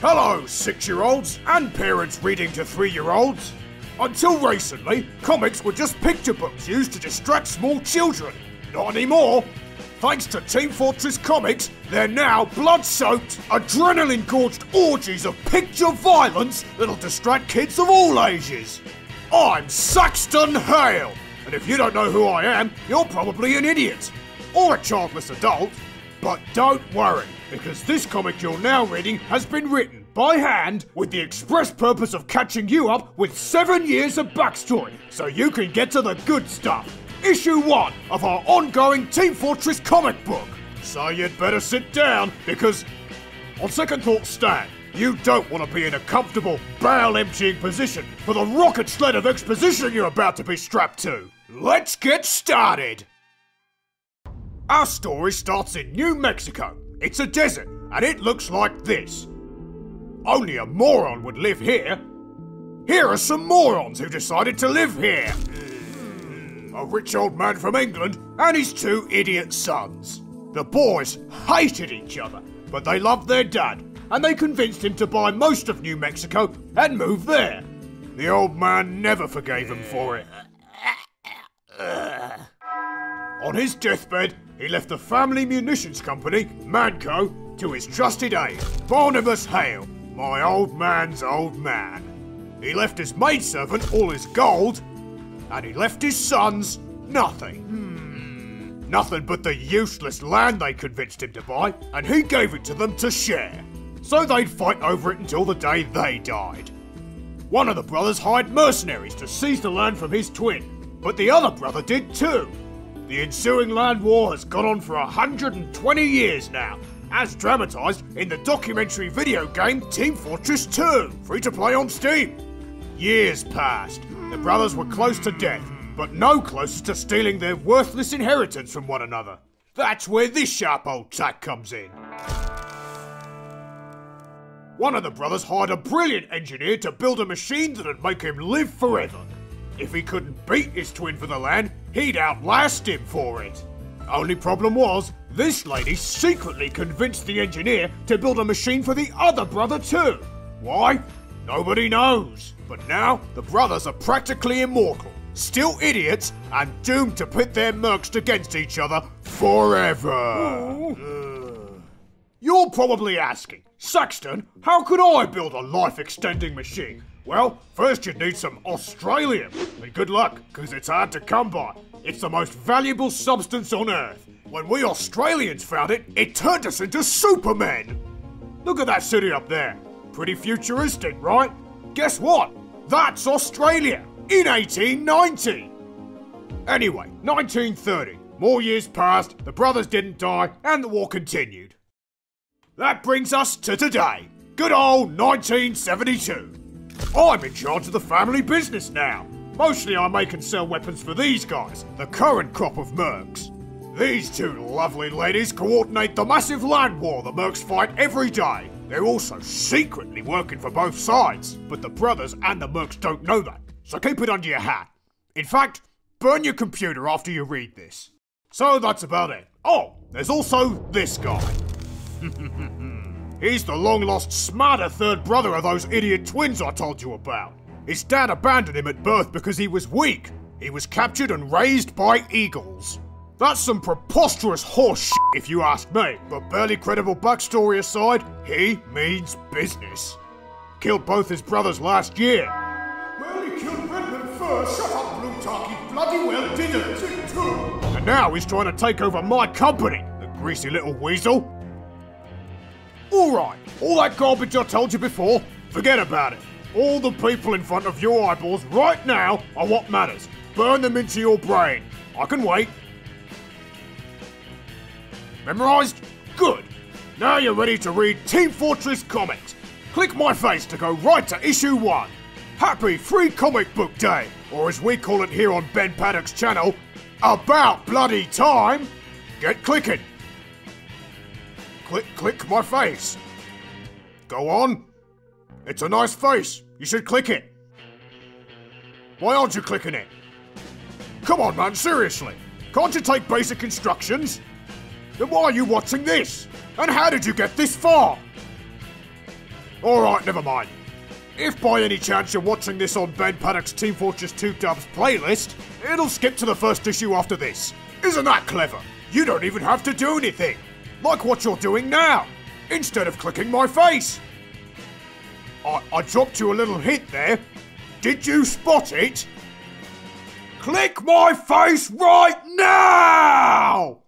Hello, 6-year-olds and parents reading to 3-year-olds. Until recently, comics were just picture books used to distract small children. Not anymore. Thanks to Team Fortress Comics, they're now blood-soaked, adrenaline-gorged orgies of picture violence that'll distract kids of all ages. I'm Saxton Hale, and if you don't know who I am, you're probably an idiot. Or a childless adult. But don't worry, because this comic you're now reading has been written by hand with the express purpose of catching you up with 7 years of backstory, so you can get to the good stuff. Issue 1 of our ongoing Team Fortress comic book. So you'd better sit down, because on second thought, Stan, you don't want to be in a comfortable, barrel-emptying position for the rocket sled of exposition you're about to be strapped to. Let's get started! Our story starts in New Mexico. It's a desert, and it looks like this. Only a moron would live here. Here are some morons who decided to live here. A rich old man from England and his 2 idiot sons. The boys hated each other, but they loved their dad, and they convinced him to buy most of New Mexico and move there. The old man never forgave him for it. On his deathbed, he left the family munitions company, Manco, to his trusted aide, Barnabas Hale, my old man's old man. He left his maidservant all his gold, and he left his sons nothing. Nothing but the useless land they convinced him to buy, and he gave it to them to share. So they'd fight over it until the day they died. One of the brothers hired mercenaries to seize the land from his twin, but the other brother did too. The ensuing land war has gone on for 120 years now, as dramatised in the documentary video game Team Fortress 2, free to play on Steam. Years passed. The brothers were close to death, but no closer to stealing their worthless inheritance from one another. That's where this sharp old tack comes in. One of the brothers hired a brilliant engineer to build a machine that'd make him live forever. If he couldn't beat his twin for the land, he'd outlast him for it. Only problem was, this lady secretly convinced the engineer to build a machine for the other brother too. Why? Nobody knows. But now, the brothers are practically immortal, still idiots, and doomed to pit their mercs against each other forever. You're probably asking, Saxton, how could I build a life-extending machine? Well, first you'd need some Australium. And good luck, because it's hard to come by. It's the most valuable substance on Earth. When we Australians found it, it turned us into Supermen. Look at that city up there. Pretty futuristic, right? Guess what? That's Australia, in 1890. Anyway, 1930. More years passed, the brothers didn't die, and the war continued. That brings us to today. Good old 1972. I'm in charge of the family business now. Mostly I make and sell weapons for these guys, the current crop of mercs. These 2 lovely ladies coordinate the massive land war the mercs fight every day. They're also secretly working for both sides, but the brothers and the mercs don't know that, so keep it under your hat. In fact, burn your computer after you read this. So that's about it. Oh, there's also this guy. He's the long-lost smarter third brother of those idiot twins I told you about. His dad abandoned him at birth because he was weak. He was captured and raised by eagles. That's some preposterous horse shit if you ask me, but barely credible backstory aside, he means business. Killed both his brothers last year. Well, he killed Redmond first. Shut up, Plutarch, he bloody well didn't. And now he's trying to take over my company, the greasy little weasel. Alright, all that garbage I told you before, forget about it. All the people in front of your eyeballs right now are what matters. Burn them into your brain. I can wait. Memorized? Good. Now you're ready to read Team Fortress Comics. Click my face to go right to issue 1. Happy Free Comic Book Day, or as we call it here on Ben Paddock's channel, about bloody time. Get clicking. Click my face. Go on. It's a nice face. You should click it. Why aren't you clicking it? Come on, man, seriously. Can't you take basic instructions? Then why are you watching this? And how did you get this far? Alright, never mind. If by any chance you're watching this on Ben Paddock's Team Fortress 2 Dubs playlist, it'll skip to the first issue after this. Isn't that clever? You don't even have to do anything. Like what you're doing now, instead of clicking my face. I dropped you a little hint there. Did you spot it? Click my face right now!